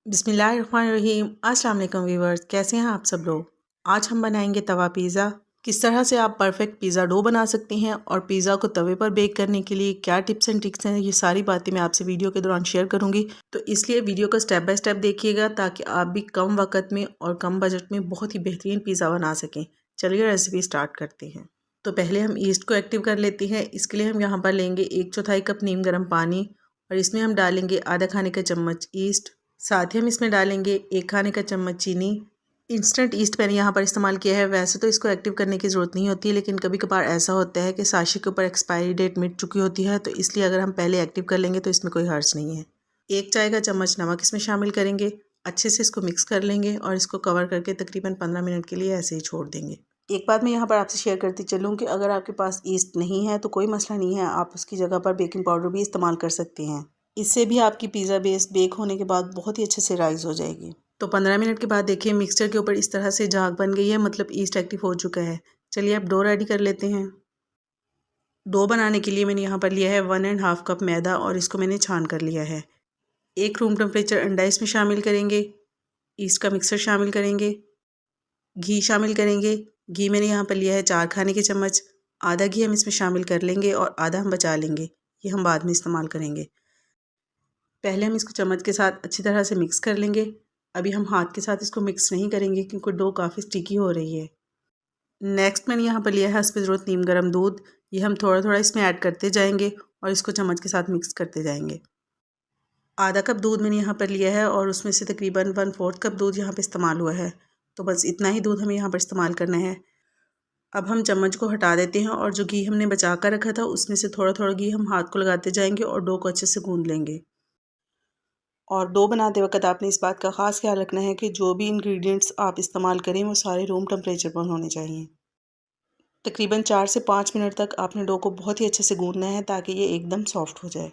बिस्मिल्लाहिर्रहमानिर्रहीम। अस्सलाम वालेकुम व्यूअर्स, कैसे हैं आप सब लोग। आज हम बनाएंगे तवा पिज़्ज़ा। किस तरह से आप परफेक्ट पिज़्ज़ा डो बना सकते हैं और पिज़्ज़ा को तवे पर बेक करने के लिए क्या टिप्स एंड ट्रिक्स हैं, ये सारी बातें मैं आपसे वीडियो के दौरान शेयर करूंगी। तो इसलिए वीडियो को स्टेप बाय स्टेप देखिएगा ताकि आप भी कम वक्त में और कम बजट में बहुत ही बेहतरीन पिज़्ज़ा बना सकें। चलिए रेसिपी स्टार्ट करते हैं। तो पहले हम ईस्ट को एक्टिव कर लेते हैं। इसके लिए हम यहाँ पर लेंगे 1/4 कप नीम गर्म पानी और इसमें हम डालेंगे आधा खाने का चम्मच ईस्ट। साथ ही हम इसमें डालेंगे 1 खाने का चम्मच चीनी। इंस्टेंट ईस्ट मैंने यहाँ पर इस्तेमाल किया है। वैसे तो इसको एक्टिव करने की ज़रूरत नहीं होती, लेकिन कभी कभार ऐसा होता है कि साशे के ऊपर एक्सपायरी डेट मिट चुकी होती है, तो इसलिए अगर हम पहले एक्टिव कर लेंगे तो इसमें कोई हर्ज नहीं है। 1 चाय का चम्मच नमक इसमें शामिल करेंगे। अच्छे से इसको मिक्स कर लेंगे और इसको कवर करके तकरीबन 15 मिनट के लिए ऐसे ही छोड़ देंगे। एक बात मैं यहाँ पर आपसे शेयर करती चलूँ कि अगर आपके पास ईस्ट नहीं है तो कोई मसला नहीं है, आप उसकी जगह पर बेकिंग पाउडर भी इस्तेमाल कर सकते हैं। इससे भी आपकी पिज़्ज़ा बेस बेक होने के बाद बहुत ही अच्छे से राइज़ हो जाएगी। तो 15 मिनट के बाद देखिए मिक्सचर के ऊपर इस तरह से झाग बन गई है, मतलब ईस्ट एक्टिव हो चुका है। चलिए अब डो रेडी कर लेते हैं। डो बनाने के लिए मैंने यहाँ पर लिया है 1.5 कप मैदा और इसको मैंने छान कर लिया है। 1 रूम टेम्परेचर अंडा इसमें शामिल करेंगे। ईस्ट का मिक्सर शामिल करेंगे। घी शामिल करेंगे। घी मैंने यहाँ पर लिया है 4 खाने के चम्मच। आधा घी हम इसमें शामिल कर लेंगे और आधा हम बचा लेंगे, ये हम बाद में इस्तेमाल करेंगे। पहले हम इसको चम्मच के साथ अच्छी तरह से मिक्स कर लेंगे। अभी हम हाथ के साथ इसको मिक्स नहीं करेंगे क्योंकि डो काफ़ी स्टिकी हो रही है। नेक्स्ट मैंने यहाँ पर लिया है हस्ब ज़रूरत नीम गर्म दूध। ये हम थोड़ा थोड़ा इसमें ऐड करते जाएंगे और इसको चम्मच के साथ मिक्स करते जाएंगे। आधा कप दूध मैंने यहाँ पर लिया है और उसमें से तकरीबन 1/4 कप दूध यहाँ पर इस्तेमाल हुआ है। तो बस इतना ही दूध हमें यहाँ पर इस्तेमाल करना है। अब हम चम्मच को हटा देते हैं और जो घी हमने बचा कर रखा था उसमें से थोड़ा थोड़ा घी हम हाथ को लगाते जाएंगे और डो को अच्छे से गूंद लेंगे। और डो बनाते वक्त आपने इस बात का ख़ास ख्याल रखना है कि जो भी इंग्रेडिएंट्स आप इस्तेमाल करें वो सारे रूम टेम्परेचर पर होने चाहिए। तकरीबन 4 से 5 मिनट तक आपने डो को बहुत ही अच्छे से गूंदना है ताकि ये एकदम सॉफ्ट हो जाए।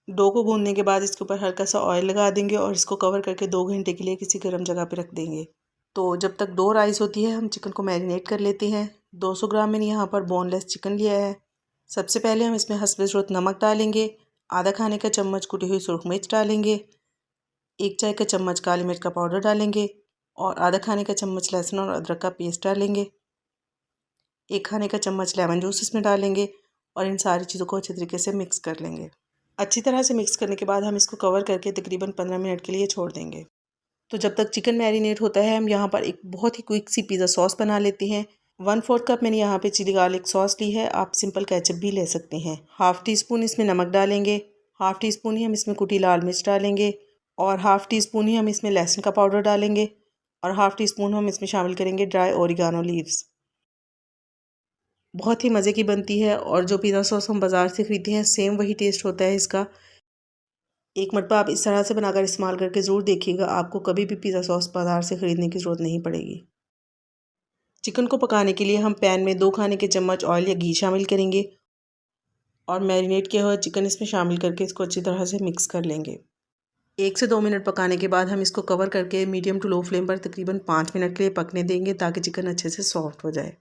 डो को गूंदने के बाद इसके ऊपर हल्का सा ऑयल लगा देंगे और इसको कवर करके 2 घंटे के लिए किसी गर्म जगह पर रख देंगे। तो जब तक डो राइस होती है हम चिकन को मैरिनेट कर लेते हैं। 200 ग्राम मैंने यहाँ पर बोनलेस चिकन लिया है। सबसे पहले हम इसमें हस्ब ज़रूरत नमक डालेंगे। आधा खाने का चम्मच कुटी हुई सुरख मिर्च डालेंगे। 1 चाय का चम्मच काली मिर्च का पाउडर डालेंगे और आधा खाने का चम्मच लहसुन और अदरक का पेस्ट डालेंगे। 1 खाने का चम्मच लेमन जूस इसमें डालेंगे और इन सारी चीज़ों को अच्छे तरीके से मिक्स कर लेंगे। अच्छी तरह से मिक्स करने के बाद हम इसको कवर करके तकरीबन 15 मिनट के लिए छोड़ देंगे। तो जब तक चिकन मैरिनेट होता है हम यहाँ पर एक बहुत ही क्विक सी पिज़्ज़ा सॉस बना लेते हैं। 1/4 कप मैंने यहाँ पे चिली गार्लिक सॉस ली है, आप सिंपल केचप भी ले सकते हैं। हाफ़ टी स्पून इसमें नमक डालेंगे। हाफ़ टी स्पून ही हम इसमें कुटी लाल मिर्च डालेंगे और हाफ़ टी स्पून ही हम इसमें लहसुन का पाउडर डालेंगे और हाफ़ टी स्पून हम इसमें शामिल करेंगे ड्राई ओरिगानो लीव्स। बहुत ही मज़े की बनती है और जो पिज़्ज़ा सॉस हम बाज़ार से ख़रीदते हैं सेम वही टेस्ट होता है इसका। एक मरतबा आप इस तरह से बनाकर इस्तेमाल करके ज़रूर देखिएगा, आपको कभी भी पिज़्ज़ा सॉस बाज़ार से ख़रीदने की ज़रूरत नहीं पड़ेगी। चिकन को पकाने के लिए हम पैन में 2 खाने के चम्मच ऑयल या घी शामिल करेंगे और मैरिनेट किया हुआ चिकन इसमें शामिल करके इसको अच्छी तरह से मिक्स कर लेंगे। 1 से 2 मिनट पकाने के बाद हम इसको कवर करके मीडियम टू लो फ्लेम पर तकरीबन 5 मिनट के लिए पकने देंगे ताकि चिकन अच्छे से सॉफ्ट हो जाए।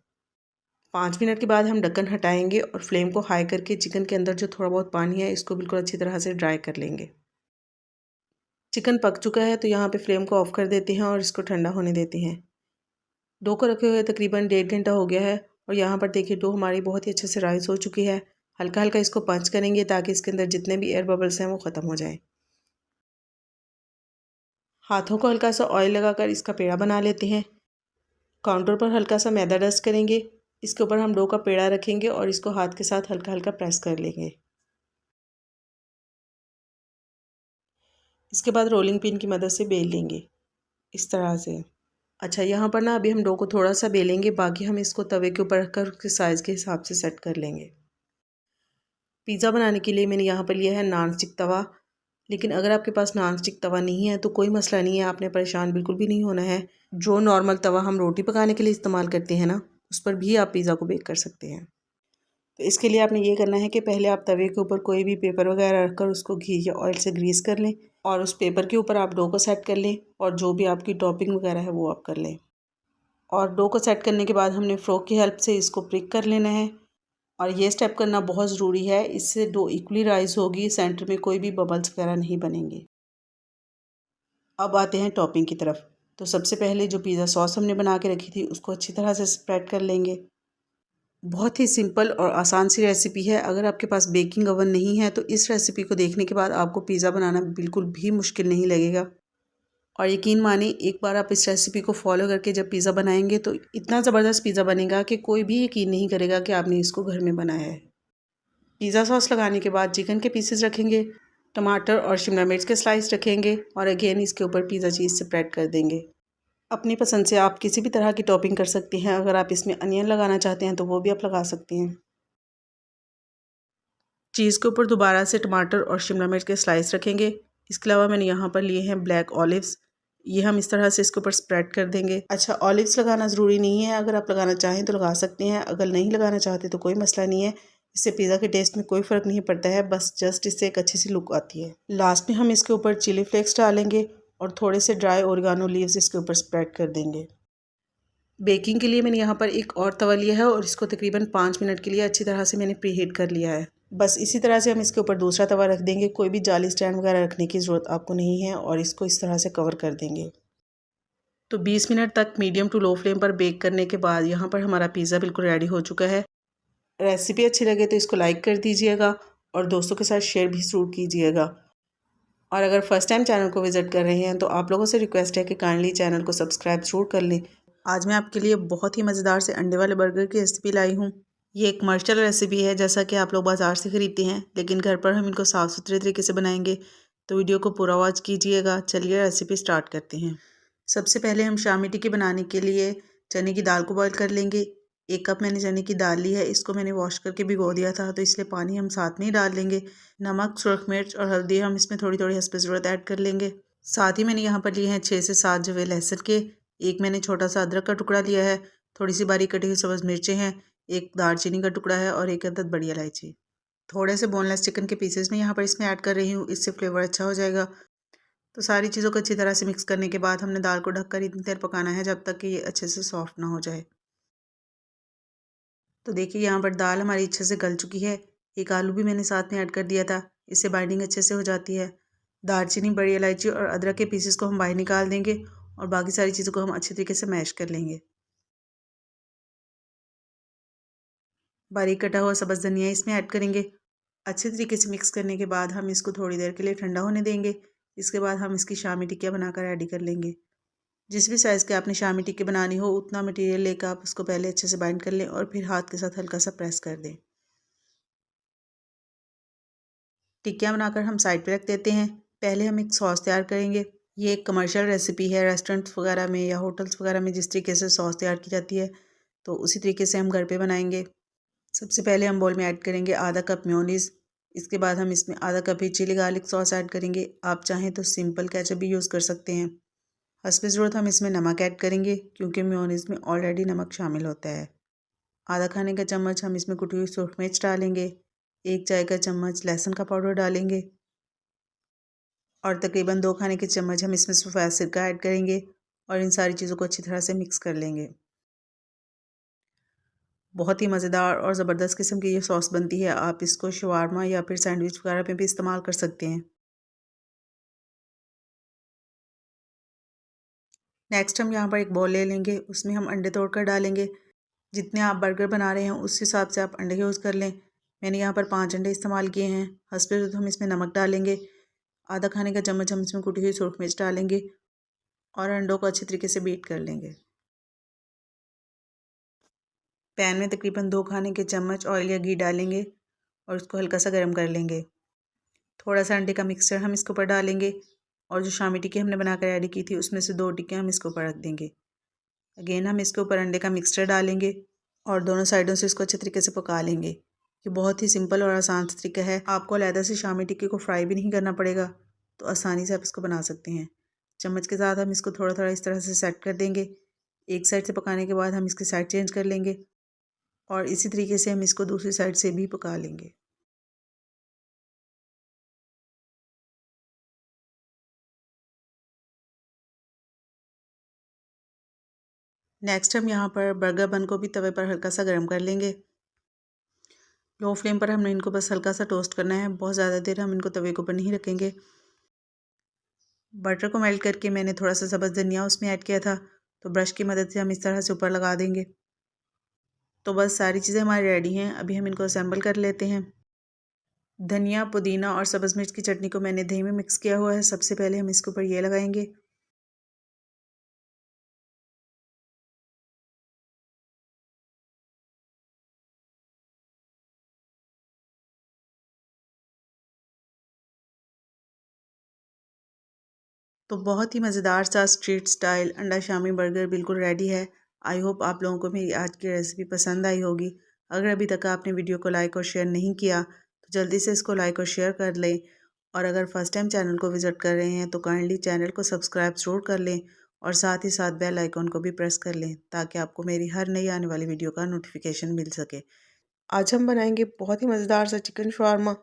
5 मिनट के बाद हम ढक्कन हटाएंगे और फ्लेम को हाई करके चिकन के अंदर जो थोड़ा बहुत पानी है इसको बिल्कुल अच्छी तरह से ड्राई कर लेंगे। चिकन पक चुका है तो यहाँ पे फ्लेम को ऑफ़ कर देते हैं और इसको ठंडा होने देते हैं। डो को रखे हुए तकरीबन 1.5 घंटा हो गया है और यहाँ पर देखिए डो हमारी बहुत ही अच्छे से राइस हो चुकी है। हल्का हल्का इसको पंच करेंगे ताकि इसके अंदर जितने भी एयर बबल्स हैं वो ख़त्म हो जाएं। हाथों को हल्का सा ऑयल लगाकर इसका पेड़ा बना लेते हैं। काउंटर पर हल्का सा मैदा डस्ट करेंगे। इसके ऊपर हम डो का पेड़ा रखेंगे और इसको हाथ के साथ हल्का हल्का प्रेस कर लेंगे। इसके बाद रोलिंग पिन की मदद से बेल लेंगे इस तरह से। अच्छा, यहाँ पर ना अभी हम डो को थोड़ा सा बेलेंगे, बाकी हम इसको तवे के ऊपर रखकर उसके साइज़ के हिसाब से सेट कर लेंगे। पिज़्ज़ा बनाने के लिए मैंने यहाँ पर लिया है नॉन स्टिक तवा, लेकिन अगर आपके पास नॉन स्टिक तवा नहीं है तो कोई मसला नहीं है, आपने परेशान बिल्कुल भी नहीं होना है। जो नॉर्मल तवा हम रोटी पकाने के लिए इस्तेमाल करते हैं ना, उस पर भी आप पिज़्ज़ा को बेक कर सकते हैं। तो इसके लिए आपने ये करना है कि पहले आप तवे के ऊपर कोई भी पेपर वगैरह रखकर उसको घी या ऑयल से ग्रीस कर लें और उस पेपर के ऊपर आप डो को सेट कर लें और जो भी आपकी टॉपिंग वगैरह है वो आप कर लें। और डो को सेट करने के बाद हमने फ़ोर्क की हेल्प से इसको प्रिक कर लेना है और ये स्टेप करना बहुत ज़रूरी है, इससे डो इक्वली राइज़ होगी, सेंटर में कोई भी बबल्स वगैरह नहीं बनेंगे। अब आते हैं टॉपिंग की तरफ। तो सबसे पहले जो पिज़्ज़ा सॉस हमने बना के रखी थी उसको अच्छी तरह से स्प्रेड कर लेंगे। बहुत ही सिंपल और आसान सी रेसिपी है। अगर आपके पास बेकिंग ओवन नहीं है तो इस रेसिपी को देखने के बाद आपको पिज़्ज़ा बनाना बिल्कुल भी मुश्किल नहीं लगेगा। और यकीन मानिए, एक बार आप इस रेसिपी को फॉलो करके जब पिज़्ज़ा बनाएंगे तो इतना ज़बरदस्त पिज़्ज़ा बनेगा कि कोई भी यकीन नहीं करेगा कि आपने इसको घर में बनाया है। पिज़्ज़ा सॉस लगाने के बाद चिकन के पीसेस रखेंगे, टमाटर और शिमला मिर्च के स्लाइस रखेंगे और अगेन इसके ऊपर पिज़्ज़ा चीज़ स्प्रेड कर देंगे। अपनी पसंद से आप किसी भी तरह की टॉपिंग कर सकते हैं। अगर आप इसमें अनियन लगाना चाहते हैं तो वो भी आप लगा सकते हैं। चीज़ के ऊपर दोबारा से टमाटर और शिमला मिर्च के स्लाइस रखेंगे। इसके अलावा मैंने यहाँ पर लिए हैं ब्लैक ऑलिव्स। ये हम इस तरह से इसके ऊपर स्प्रेड कर देंगे। अच्छा, ऑलिव्स लगाना ज़रूरी नहीं है, अगर आप लगाना चाहें तो लगा सकते हैं, अगर नहीं लगाना चाहते तो कोई मसला नहीं है। इससे पिज़्ज़ा के टेस्ट में कोई फ़र्क नहीं पड़ता है, बस जस्ट इससे एक अच्छी सी लुक आती है। लास्ट में हम इसके ऊपर चिली फ्लेक्स डालेंगे और थोड़े से ड्राई ओरिगानो लीव्स इसके ऊपर स्प्रेड कर देंगे। बेकिंग के लिए मैंने यहाँ पर एक और तवा लिया है और इसको तकरीबन 5 मिनट के लिए अच्छी तरह से मैंने प्रीहीट कर लिया है। बस इसी तरह से हम इसके ऊपर दूसरा तवा रख देंगे। कोई भी जाली स्टैंड वगैरह रखने की ज़रूरत आपको नहीं है और इसको इस तरह से कवर कर देंगे। तो 20 मिनट तक मीडियम टू लो फ्लेम पर बेक करने के बाद यहाँ पर हमारा पिज़्ज़ा बिल्कुल रेडी हो चुका है। रेसिपी अच्छी लगे तो इसको लाइक कर दीजिएगा और दोस्तों के साथ शेयर भी ज़रूर कीजिएगा। और अगर फर्स्ट टाइम चैनल को विज़िट कर रहे हैं तो आप लोगों से रिक्वेस्ट है कि काइंडली चैनल को सब्सक्राइब ज़रूर कर लें। आज मैं आपके लिए बहुत ही मज़ेदार से अंडे वाले बर्गर की रेसिपी लाई हूँ। ये एक कमर्शियल रेसिपी है, जैसा कि आप लोग बाज़ार से ख़रीदते हैं, लेकिन घर पर हम इनको साफ़ सुथरे तरीके से बनाएंगे। तो वीडियो को पूरा वॉच कीजिएगा। चलिए रेसिपी स्टार्ट करते हैं। सबसे पहले हम शामी टिक्की बनाने के लिए चने की दाल को बॉईल कर लेंगे। 1 कप मैंने चने की दाल ली है, इसको मैंने वॉश करके भिगो दिया था, तो इसलिए पानी हम साथ में ही डाल लेंगे। नमक, सुरख मिर्च और हल्दी हम इसमें थोड़ी थोड़ी हस्ब ज़रूरत ऐड कर लेंगे। साथ ही मैंने यहाँ पर लिए हैं 6 से 7 जवे लहसुन के, एक मैंने छोटा सा अदरक का टुकड़ा लिया है, थोड़ी सी बारीक कटी हुई सब्ज़ मिर्चें हैं, एक दालचीनी का टुकड़ा है और एक अदद बड़ी इलायची। थोड़े से बोनलेस चिकन के पीसेस में यहाँ पर इसमें ऐड कर रही हूँ, इससे फ्लेवर अच्छा हो जाएगा। तो सारी चीज़ों को अच्छी तरह से मिक्स करने के बाद हमने दाल को ढककर इतनी देर पकाना है जब तक कि ये अच्छे से सॉफ्ट ना हो जाए। तो देखिए यहाँ पर दाल हमारी अच्छे से गल चुकी है। एक आलू भी मैंने साथ में ऐड कर दिया था, इससे बाइंडिंग अच्छे से हो जाती है। दालचीनी, बड़ी इलायची और अदरक के पीसेस को हम बाहर निकाल देंगे और बाकी सारी चीज़ों को हम अच्छे तरीके से मैश कर लेंगे। बारीक कटा हुआ सब्ज़ धनिया इसमें ऐड करेंगे। अच्छे तरीके से मिक्स करने के बाद हम इसको थोड़ी देर के लिए ठंडा होने देंगे। इसके बाद हम इसकी शामी टिक्कियाँ बनाकर रेडी कर लेंगे। जिस भी साइज़ के आपने शामी टिक्की बनानी हो उतना मटेरियल लेकर आप उसको पहले अच्छे से बाइंड कर लें और फिर हाथ के साथ हल्का सा प्रेस कर दें। टिक्कियाँ बनाकर हम साइड पे रख देते हैं। पहले हम एक सॉस तैयार करेंगे। ये एक कमर्शियल रेसिपी है, रेस्टोरेंट्स वगैरह में या होटल्स वगैरह में जिस तरीके से सॉस तैयार की जाती है तो उसी तरीके से हम घर पे बनाएंगे। सबसे पहले हम बोल में ऐड करेंगे आधा कप मेयोनीज़। इसके बाद हम इसमें आधा कप ही चिली गार्लिक सॉस ऐड करेंगे। आप चाहें तो सिंपल केचप भी यूज़ कर सकते हैं। हस्ब ज़रूरत हम इसमें नमक ऐड करेंगे क्योंकि मेयोनीज़ में ऑलरेडी नमक शामिल होता है। आधा खाने का चम्मच हम इसमें कुटी हुई सूरख मिर्च डालेंगे। 1 चाय का चम्मच लहसुन का पाउडर डालेंगे और तकरीबन 2 खाने के चम्मच हम इसमें सफ़ेद सिरका ऐड करेंगे और इन सारी चीज़ों को अच्छी तरह से मिक्स कर लेंगे। बहुत ही मज़ेदार और ज़बरदस्त किस्म की ये सॉस बनती है। आप इसको शवारमा या फिर सैंडविच वगैरह में भी इस्तेमाल कर सकते हैं। नेक्स्ट हम यहाँ पर एक बाउल ले लेंगे, उसमें हम अंडे तोड़कर डालेंगे। जितने आप बर्गर बना रहे हैं उस हिसाब से आप अंडे यूज़ कर लें। मैंने यहाँ पर 5 अंडे इस्तेमाल किए हैं। हस्ब ज़रूरत हम इसमें नमक डालेंगे। आधा खाने का चम्मच हम इसमें कुटी हुई सुरख मिर्च डालेंगे और अंडों को अच्छी तरीके से बीट कर लेंगे। पैन में तकरीबन 2 खाने के चम्मच ऑयल या घी डालेंगे और उसको हल्का सा गर्म कर लेंगे। थोड़ा सा अंडे का मिक्सचर हम इसके ऊपर डालेंगे और जो शामी टिक्की हमने बनाकर रेडी की थी उसमें से 2 टिक्कियाँ हम इसके ऊपर रख देंगे। अगेन हम इसके ऊपर अंडे का मिक्सचर डालेंगे और दोनों साइडों से इसको अच्छे तरीके से पका लेंगे। ये बहुत ही सिंपल और आसान तरीका है। आपको अलहदा से शामी टिक्की को फ्राई भी नहीं करना पड़ेगा, तो आसानी से आप इसको बना सकते हैं। चम्मच के साथ हम इसको थोड़ा थोड़ा इस तरह से सेट कर देंगे। एक साइड से पकाने के बाद हम इसकी साइड चेंज कर लेंगे और इसी तरीके से हम इसको दूसरी साइड से भी पका लेंगे। नेक्स्ट हम यहाँ पर बर्गर बन को भी तवे पर हल्का सा गर्म कर लेंगे। लो फ्लेम पर हमने इनको बस हल्का सा टोस्ट करना है, बहुत ज़्यादा देर हम इनको तवे के ऊपर नहीं रखेंगे। बटर को मेल्ट करके मैंने थोड़ा सा सब्ज़ धनिया उसमें ऐड किया था, तो ब्रश की मदद से हम इस तरह से ऊपर लगा देंगे। तो बस सारी चीज़ें हमारी रेडी हैं, अभी हम इनको असेंबल कर लेते हैं। धनिया, पुदीना और सब्ज़ मिर्च की चटनी को मैंने दही में मिक्स किया हुआ है। सबसे पहले हम इसके ऊपर ये लगाएंगे। तो बहुत ही मज़ेदार सा स्ट्रीट स्टाइल अंडा शामी बर्गर बिल्कुल रेडी है। आई होप आप लोगों को मेरी आज की रेसिपी पसंद आई होगी। अगर अभी तक आपने वीडियो को लाइक और शेयर नहीं किया तो जल्दी से इसको लाइक और शेयर कर लें, और अगर फर्स्ट टाइम चैनल को विज़िट कर रहे हैं तो काइंडली चैनल को सब्सक्राइब ज़रूर कर लें और साथ ही साथ बेल आइकॉन को भी प्रेस कर लें ताकि आपको मेरी हर नई आने वाली वीडियो का नोटिफिकेशन मिल सके। आज हम बनाएंगे बहुत ही मज़ेदार सा चिकन शवारमा,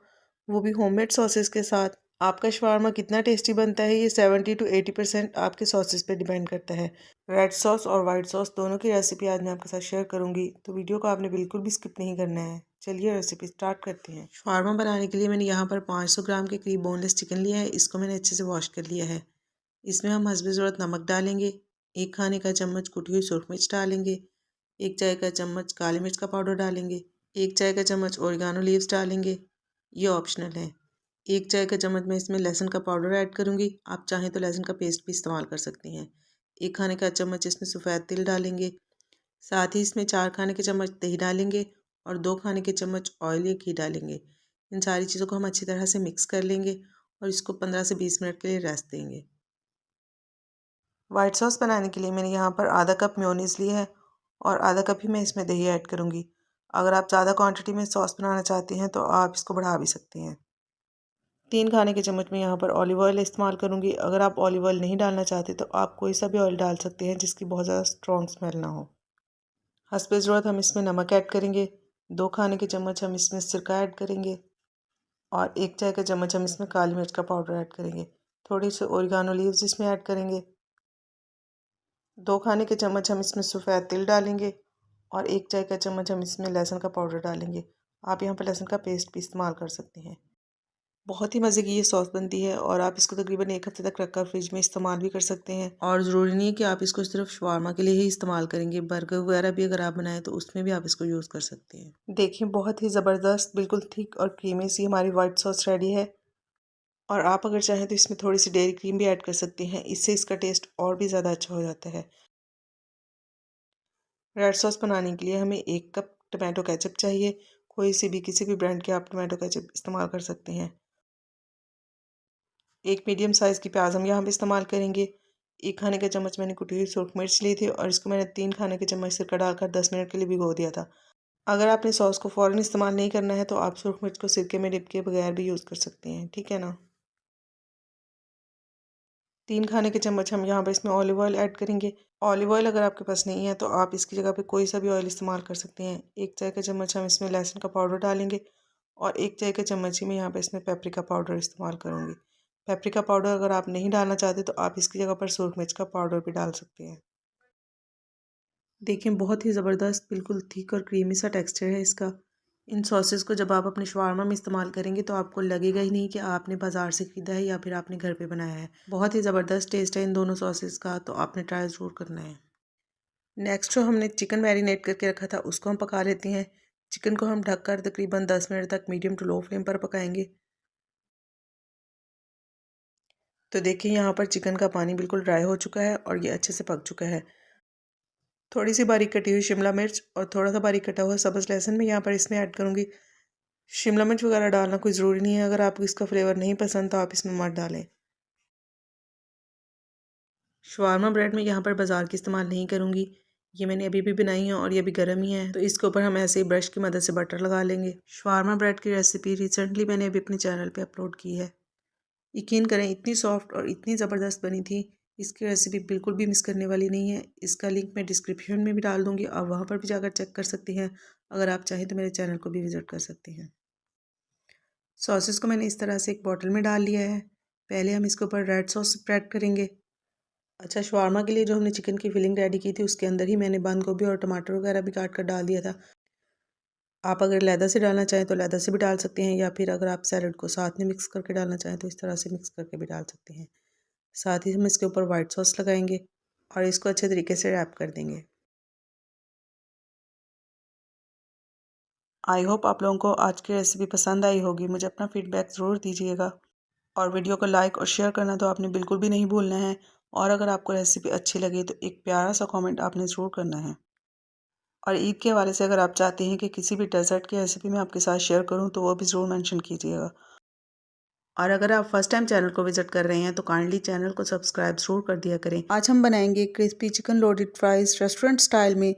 वो भी होममेड सॉसेस के साथ। आपका शवारमा कितना टेस्टी बनता है ये 70 to 80% आपके सॉसेस पे डिपेंड करता है। रेड सॉस और वाइट सॉस दोनों की रेसिपी आज मैं आपके साथ शेयर करूंगी, तो वीडियो को आपने बिल्कुल भी स्किप नहीं करना है। चलिए रेसिपी स्टार्ट करते हैं। शवारमा बनाने के लिए मैंने यहाँ पर 500 ग्राम के करीब बोनलेस चिकन लिया है। इसको मैंने अच्छे से वॉश कर लिया है। इसमें हम हस्बे ज़रूरत नमक डालेंगे, 1 खाने का चम्मच कुटी हुई सुरख मिर्च डालेंगे, 1 चाय का चम्मच काली मिर्च का पाउडर डालेंगे, 1 चाय का चम्मच ओरिगानो लीव्स डालेंगे, ये ऑप्शनल है। 1 चाय का चम्मच मैं इसमें लहसुन का पाउडर ऐड करूँगी, आप चाहें तो लहसुन का पेस्ट भी इस्तेमाल कर सकती हैं। 1 खाने का चम्मच इसमें सफ़ेद तिल डालेंगे, साथ ही इसमें 4 खाने के चम्मच दही डालेंगे और 2 खाने के चम्मच ऑयल या घी डालेंगे। इन सारी चीज़ों को हम अच्छी तरह से मिक्स कर लेंगे और इसको 15 से 20 मिनट के लिए रेस्ट देंगे। वाइट सॉस बनाने के लिए मैंने यहाँ पर आधा कप मेयोनीज़ लिया है और आधा कप ही मैं इसमें दही ऐड करूँगी। अगर आप ज़्यादा क्वांटिटी में सॉस बनाना चाहती हैं तो आप इसको बढ़ा भी सकती हैं। 3 खाने के चम्मच में यहाँ पर ऑलिव ऑयल इस्तेमाल करूँगी। अगर आप ऑलिव ऑयल नहीं डालना चाहते तो आप कोई सा भी ऑयल डाल सकते हैं जिसकी बहुत ज़्यादा स्ट्रॉन्ग स्मेल ना हो। हस्बे ज़रूरत हम इसमें नमक ऐड करेंगे, 2 खाने के चम्मच हम इसमें सिरका ऐड करेंगे और 1 चाय का चम्मच हम इसमें काली मिर्च का पाउडर ऐड करेंगे। थोड़ी सी ओरिगानो लीव्स इसमें ऐड करेंगे। 2 खाने के चम्मच हम इसमें सफ़ेद तिल डालेंगे और 1 चाय का चम्मच हम इसमें लहसुन का पाउडर डालेंगे। आप यहाँ पर लहसुन का पेस्ट भी इस्तेमाल कर सकते हैं। बहुत ही मज़े की ये सॉस बनती है और आप इसको तकरीबन 1 हफ़्ते तक रखकर फ्रिज में इस्तेमाल भी कर सकते हैं। और ज़रूरी नहीं है कि आप इसको सिर्फ शवारमा के लिए ही इस्तेमाल करेंगे, बर्गर वगैरह भी अगर आप बनाएं तो उसमें भी आप इसको यूज़ कर सकते हैं। देखिए बहुत ही ज़बरदस्त बिल्कुल थिक और क्रीमी सी हमारी वाइट सॉस रेडी है। और आप अगर चाहें तो इसमें थोड़ी सी डेयरी क्रीम भी ऐड कर सकते हैं, इससे इसका टेस्ट और भी ज़्यादा अच्छा हो जाता है। रेड सॉस बनाने के लिए हमें 1 कप टमाटो केचप चाहिए। कोई सी भी किसी भी ब्रांड के आप टमाटो केचप इस्तेमाल कर सकते हैं। 1 मीडियम साइज़ की प्याज हम यहाँ पे इस्तेमाल करेंगे। 1 खाने का चम्मच मैंने कुटी हुई सुरख मिर्च ली थी और इसको मैंने 3 खाने के चम्मच सिरका डालकर 10 मिनट के लिए भिगो दिया था। अगर आपने सॉस को फ़ौरन इस्तेमाल नहीं करना है तो आप सुरख मिर्च को सिरके में डिप किए बगैर भी यूज़ कर सकते हैं, ठीक है ना। 3 खाने के चम्मच हम यहाँ पर इसमें ऑलिव ऑयल ऐड करेंगे। ऑलिव ऑयल अगर आपके पास नहीं है तो आप इसकी जगह पे कोई सा भी ऑयल इस्तेमाल कर सकते हैं। 1 चाय का चम्मच हम इसमें लहसुन का पाउडर डालेंगे और 1 चाय का चम्मच ही मैं यहाँ पे इसमें पेपरिका पाउडर इस्तेमाल करूँगी। पेपरिका पाउडर अगर आप नहीं डालना चाहते तो आप इसकी जगह पर सूरख मिर्च का पाउडर भी डाल सकते हैं। देखिए बहुत ही ज़बरदस्त बिल्कुल थिक और क्रीमी सा टेक्सचर है इसका। इन सॉसेस को जब आप अपने शवारमा में इस्तेमाल करेंगे तो आपको लगेगा ही नहीं कि आपने बाज़ार से ख़रीदा है या फिर आपने घर पे बनाया है। बहुत ही ज़बरदस्त टेस्ट है इन दोनों सॉसेस का, तो आपने ट्राई ज़रूर करना है। नेक्स्ट जो हमने चिकन मैरिनेट करके रखा था उसको हम पका लेते हैं। चिकन को हम ढककर तकरीबन 10 मिनट तक मीडियम टू लो फ्लेम पर पकाएंगे। तो देखिए यहाँ पर चिकन का पानी बिल्कुल ड्राई हो चुका है और ये अच्छे से पक चुका है। थोड़ी सी बारीक कटी हुई शिमला मिर्च और थोड़ा सा बारीक कटा हुआ सब्ज़ लहसुन मैं यहाँ पर इसमें ऐड करूँगी। शिमला मिर्च वगैरह डालना कोई ज़रूरी नहीं है, अगर आपको इसका फ्लेवर नहीं पसंद तो आप इसमें मत डालें। शवारमा ब्रेड में यहाँ पर बाज़ार की इस्तेमाल नहीं करूँगी, ये मैंने अभी भी बनाई है और ये भी गर्म ही है, तो इसके ऊपर हम ऐसे ही ब्रश की मदद से बटर लगा लेंगे। शवारमा ब्रेड की रेसिपी रिसेंटली मैंने अभी अपने चैनल पे अपलोड की है। यकीन करें इतनी सॉफ्ट और इतनी ज़बरदस्त बनी थी, इसकी रेसिपी बिल्कुल भी मिस करने वाली नहीं है। इसका लिंक मैं डिस्क्रिप्शन में भी डाल दूँगी, आप वहाँ पर भी जाकर चेक कर सकती हैं। अगर आप चाहें तो मेरे चैनल को भी विज़िट कर सकती हैं। सॉसेस को मैंने इस तरह से एक बॉटल में डाल लिया है। पहले हम इसके ऊपर रेड सॉस स्प्रेड करेंगे। अच्छा, शवारमा के लिए जो हमने चिकन की फिलिंग रेडी की थी उसके अंदर ही मैंने बंद गोभी और टमाटर वगैरह भी काट कर डाल दिया था। आप अगर लैदा से डालना चाहें तो लैदा से भी डाल सकते हैं या फिर अगर आप सैलड को साथ में मिक्स करके डालना चाहें तो इस तरह से मिक्स करके भी डाल सकते हैं। साथ ही हम इसके ऊपर वाइट सॉस लगाएंगे और इसको अच्छे तरीके से रैप कर देंगे। आई होप आप लोगों को आज की रेसिपी पसंद आई होगी। मुझे अपना फीडबैक ज़रूर दीजिएगा और वीडियो को लाइक और शेयर करना तो आपने बिल्कुल भी नहीं भूलना है। और अगर आपको रेसिपी अच्छी लगे तो एक प्यारा सा कमेंट आपने ज़रूर करना है। और ईद के हवाले से अगर आप चाहते हैं कि किसी भी डेजर्ट की रेसिपी मैं आपके साथ शेयर करूं तो वो भी ज़रूर मेंशन कीजिएगा। और अगर आप फर्स्ट टाइम चैनल को विजिट कर रहे हैं तो काइंडली चैनल को सब्सक्राइब ज़रूर कर दिया करें। आज हम बनाएंगे crispy chicken loaded fries restaurant style में।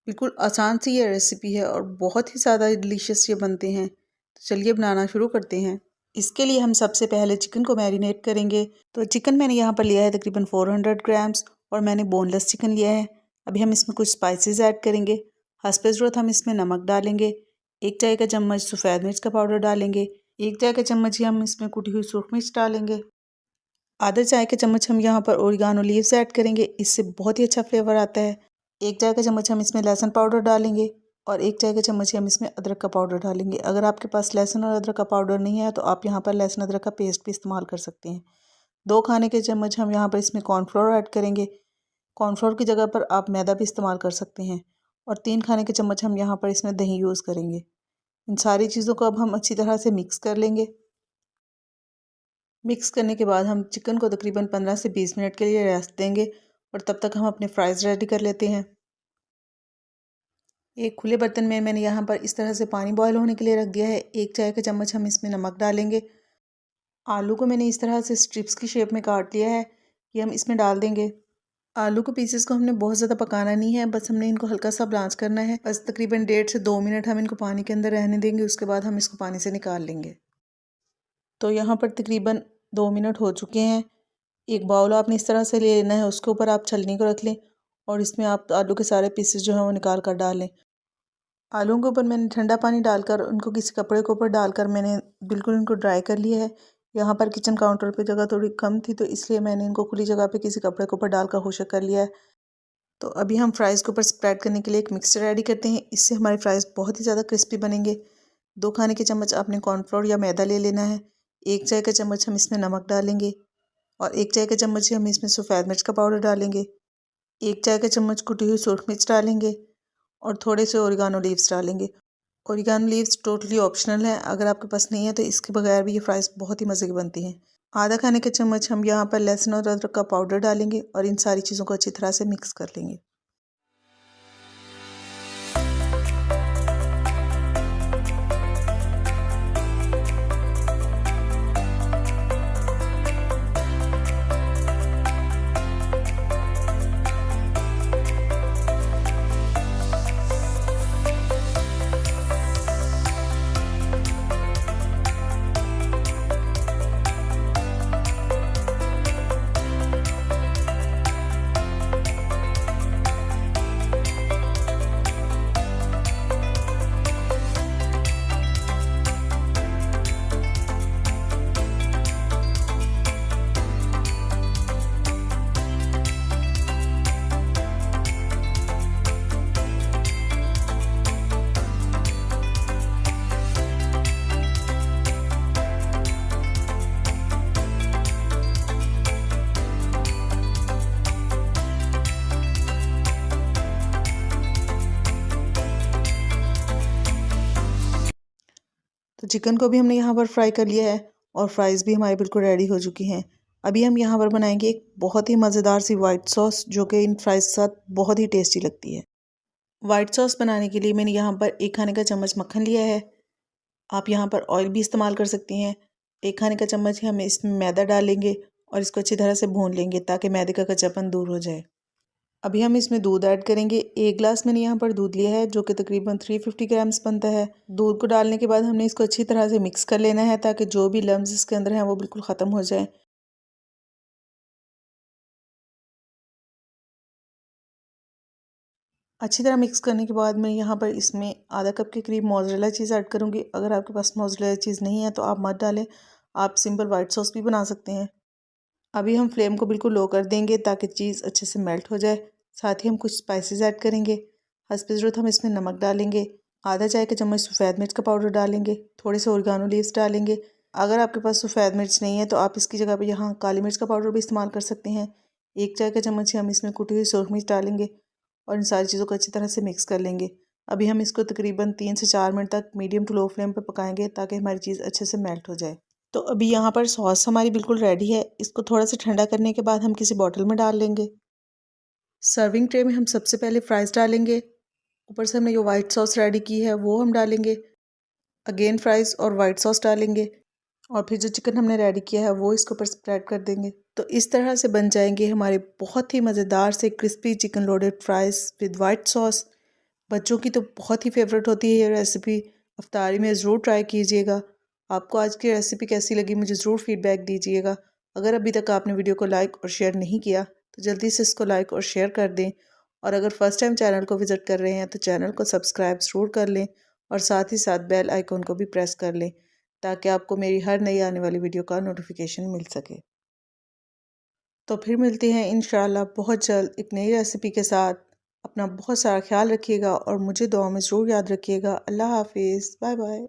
बिल्कुल आसान सी ये रेसिपी है और बहुत ही ज़्यादा डिलीशियस ये बनते हैं। तो चलिए बनाना शुरू करते हैं। इसके लिए हम सबसे पहले चिकन को मैरिनेट करेंगे। तो चिकन मैंने यहाँ पर लिया है तकरीबन 400 ग्राम्स और मैंने बोनलेस चिकन लिया है। अभी हम इसमें कुछ स्पाइसेस ऐड करेंगे। हस्ब ज़रूरत हम इसमें नमक डालेंगे, 1 चाय का चम्मच सफ़ेद मिर्च का पाउडर डालेंगे, 1 चाय का चम्मच ही हम इसमें कुटी हुई सूरख मिर्च डालेंगे, आधा चाय का चम्मच हम यहाँ पर ओरिगानो लीव्स ऐड करेंगे, इससे बहुत ही अच्छा फ्लेवर आता है। 1 चाय का चम्मच हम इसमें लहसुन पाउडर डालेंगे और 1 चाय का चम्मच हम इसमें अदरक का पाउडर डालेंगे। अगर आपके पास लहसुन और अदरक का पाउडर नहीं है तो आप यहाँ पर लहसुन अदरक का पेस्ट भी इस्तेमाल कर सकते हैं। 2 खाने के चम्मच हम यहाँ पर इसमें कॉर्नफ्लोर ऐड करेंगे। कॉर्नफ्लोर की जगह पर आप मैदा भी इस्तेमाल कर सकते हैं। और 3 खाने के चम्मच हम यहाँ पर इसमें दही यूज़ करेंगे। इन सारी चीज़ों को अब हम अच्छी तरह से मिक्स कर लेंगे। मिक्स करने के बाद हम चिकन को तकरीबन 15 से 20 मिनट के लिए रेस्ट देंगे और तब तक हम अपने फ्राइज़ रेडी कर लेते हैं। एक खुले बर्तन में मैंने यहाँ पर इस तरह से पानी बॉयल होने के लिए रख दिया है। 1 चाय का चम्मच हम इसमें नमक डालेंगे। आलू को मैंने इस तरह से स्ट्रिप्स की शेप में काट लिया है, ये हम इसमें डाल देंगे। आलू के पीसेस को हमने बहुत ज़्यादा पकाना नहीं है, बस हमने इनको हल्का सा ब्लांच करना है। बस तकरीबन 1.5 से 2 मिनट हम इनको पानी के अंदर रहने देंगे, उसके बाद हम इसको पानी से निकाल लेंगे। तो यहाँ पर तकरीबन 2 मिनट हो चुके हैं। एक बाउल आपने इस तरह से ले लेना है, उसके ऊपर आप छलनी को रख लें और इसमें आप आलू के सारे पीसेस जो हैं वो निकाल कर डाल लें। आलूओं के ऊपर मैंने ठंडा पानी डालकर उनको किसी कपड़े के ऊपर डालकर मैंने बिल्कुल इनको ड्राई कर लिया है। यहाँ पर किचन काउंटर पे जगह थोड़ी कम थी तो इसलिए मैंने इनको खुली जगह पे किसी कपड़े के ऊपर डालकर खुशक कर लिया है। तो अभी हम फ्राइज़ के ऊपर स्प्रेड करने के लिए एक मिक्सचर रेडी करते हैं। इससे हमारे फ्राइज़ बहुत ही ज़्यादा क्रिस्पी बनेंगे। 2 खाने के चम्मच आपने कॉर्नफ्लोर या मैदा ले लेना है। 1 चाय का चम्मच हम इसमें नमक डालेंगे और 1 चाय का चम्मच ही हम इसमें सफ़ेद मिर्च का पाउडर डालेंगे। 1 चाय का चम्मच कुटी हुई सूरख मिर्च डालेंगे और थोड़े से ओरिगानो लीव्स डालेंगे। ओरिगानो लीव्स टोटली ऑप्शनल है, अगर आपके पास नहीं है तो इसके बगैर भी ये फ्राइज़ बहुत ही मज़े की बनती हैं। आधा खाने के चम्मच हम यहाँ पर लहसुन और अदरक का पाउडर डालेंगे और इन सारी चीज़ों को अच्छी तरह से मिक्स कर लेंगे। तो चिकन को भी हमने यहाँ पर फ्राई कर लिया है और फ्राइज़ भी हमारी बिल्कुल रेडी हो चुकी हैं। अभी हम यहाँ पर बनाएंगे एक बहुत ही मज़ेदार सी वाइट सॉस जो कि इन फ्राइज़ के साथ बहुत ही टेस्टी लगती है। वाइट सॉस बनाने के लिए मैंने यहाँ पर 1 खाने का चम्मच मक्खन लिया है। आप यहाँ पर ऑयल भी इस्तेमाल कर सकती हैं। 1 खाने का चम्मच हम इसमें मैदा डालेंगे और इसको अच्छी तरह से भून लेंगे ताकि मैदे का कच्चापन दूर हो जाए। अभी हम इसमें दूध ऐड करेंगे। 1 गिलास मैंने यहाँ पर दूध लिया है जो कि तकरीबन 350 ग्राम्स बनता है। दूध को डालने के बाद हमने इसको अच्छी तरह से मिक्स कर लेना है ताकि जो भी लम्स इसके अंदर हैं वो बिल्कुल ख़त्म हो जाए। अच्छी तरह मिक्स करने के बाद मैं यहाँ पर इसमें आधा कप के करीब मोज़रेला चीज़ ऐड करूँगी। अगर आपके पास मोज़रेला चीज़ नहीं है तो आप मत डालें, आप सिंपल वाइट सॉस भी बना सकते हैं। अभी हम फ्लेम को बिल्कुल लो कर देंगे ताकि चीज़ अच्छे से मेल्ट हो जाए। साथ ही हम कुछ स्पाइसेस ऐड करेंगे। हस्ब ज़रूरत हम इसमें नमक डालेंगे, आधा चाय का चम्मच सफ़ेद मिर्च का पाउडर डालेंगे, थोड़े से ओरिगानो लीव्स डालेंगे, अगर आपके पास सफ़ेद मिर्च नहीं है तो आप इसकी जगह पे यहाँ काली मिर्च का पाउडर भी इस्तेमाल कर सकते हैं। 1 चाय का चम्मच ही हम इसमें कुटी हुई सूरख मिर्च डालेंगे और इन सारी चीज़ों को अच्छी तरह से मिक्स कर लेंगे। अभी हम इसको तकरीबन 3 से 4 मिनट तक मीडियम टू लो फ्लेम पर पकाएंगे ताकि हमारी चीज़ अच्छे से मेल्ट हो जाए। तो अभी यहाँ पर सॉस हमारी बिल्कुल रेडी है। इसको थोड़ा सा ठंडा करने के बाद हम किसी बॉटल में डाल लेंगे। सर्विंग ट्रे में हम सबसे पहले फ्राइज़ डालेंगे। ऊपर से हमने जो वाइट सॉस रेडी की है वो हम डालेंगे। अगेन फ्राइज़ और वाइट सॉस डालेंगे और फिर जो चिकन हमने रेडी किया है वो इसके ऊपर स्प्रेड कर देंगे। तो इस तरह से बन जाएंगे हमारे बहुत ही मज़ेदार से crispy chicken loaded fries with white sauce. बच्चों की तो बहुत ही फेवरेट होती है ये रेसिपी। अफ्तारी में ज़रूर ट्राई कीजिएगा। आपको आज की रेसिपी कैसी लगी मुझे ज़रूर फीडबैक दीजिएगा। अगर अभी तक आपने वीडियो को लाइक और शेयर नहीं किया तो जल्दी से इसको लाइक और शेयर कर दें और अगर फर्स्ट टाइम चैनल को विज़िट कर रहे हैं तो चैनल को सब्सक्राइब ज़रूर कर लें और साथ ही साथ बेल आइकन को भी प्रेस कर लें ताकि आपको मेरी हर नई आने वाली वीडियो का नोटिफिकेशन मिल सके। तो फिर मिलते हैं इंशाल्लाह बहुत जल्द एक नई रेसिपी के साथ। अपना बहुत सारा ख्याल रखिएगा और मुझे दुआ में ज़रूर याद रखिएगा। अल्लाह हाफिज़, बाय बाय।